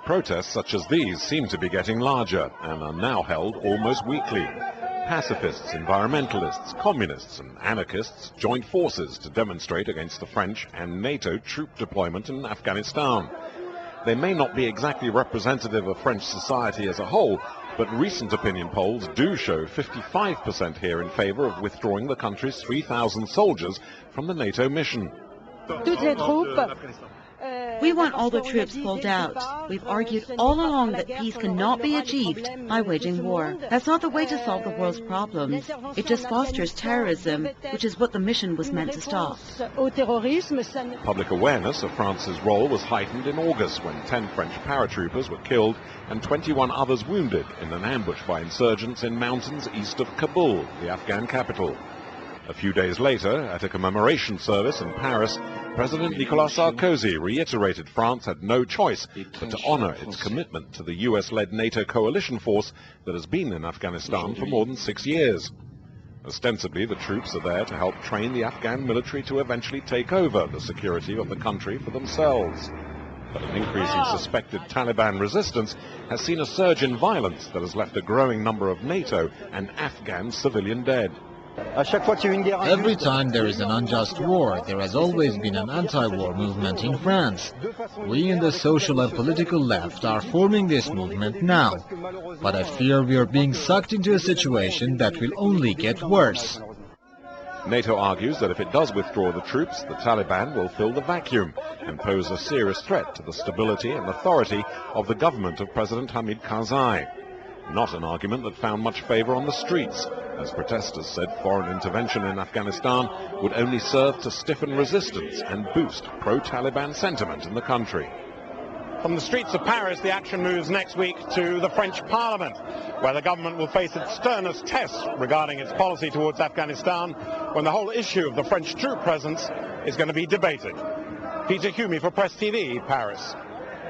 Protests such as these seem to be getting larger and are now held almost weekly. Pacifists, environmentalists, communists and anarchists joined forces to demonstrate against the French and NATO troop deployment in Afghanistan. They may not be exactly representative of French society as a whole, but recent opinion polls do show 55% here in favor of withdrawing the country's 3,000 soldiers from the NATO mission. We want all the troops pulled out. We've argued all along that peace cannot be achieved by waging war. That's not the way to solve the world's problems. It just fosters terrorism, which is what the mission was meant to stop. Public awareness of France's role was heightened in August when 10 French paratroopers were killed and 21 others wounded in an ambush by insurgents in mountains east of Kabul, the Afghan capital. A few days later, at a commemoration service in Paris, President Nicolas Sarkozy reiterated France had no choice but to honor its commitment to the US-led NATO coalition force that has been in Afghanistan for more than 6 years. Ostensibly, the troops are there to help train the Afghan military to eventually take over the security of the country for themselves. But an increase in suspected Taliban resistance has seen a surge in violence that has left a growing number of NATO and Afghan civilian dead. Every time there is an unjust war, there has always been an anti-war movement in France. We in the social and political left are forming this movement now. But I fear we are being sucked into a situation that will only get worse. NATO argues that if it does withdraw the troops, the Taliban will fill the vacuum and pose a serious threat to the stability and authority of the government of President Hamid Karzai. Not an argument that found much favor on the streets, as protesters said foreign intervention in Afghanistan would only serve to stiffen resistance and boost pro-Taliban sentiment in the country. From the streets of Paris, the action moves next week to the French Parliament, where the government will face its sternest tests regarding its policy towards Afghanistan, when the whole issue of the French troop presence is going to be debated. Peter Humey for Press TV, Paris.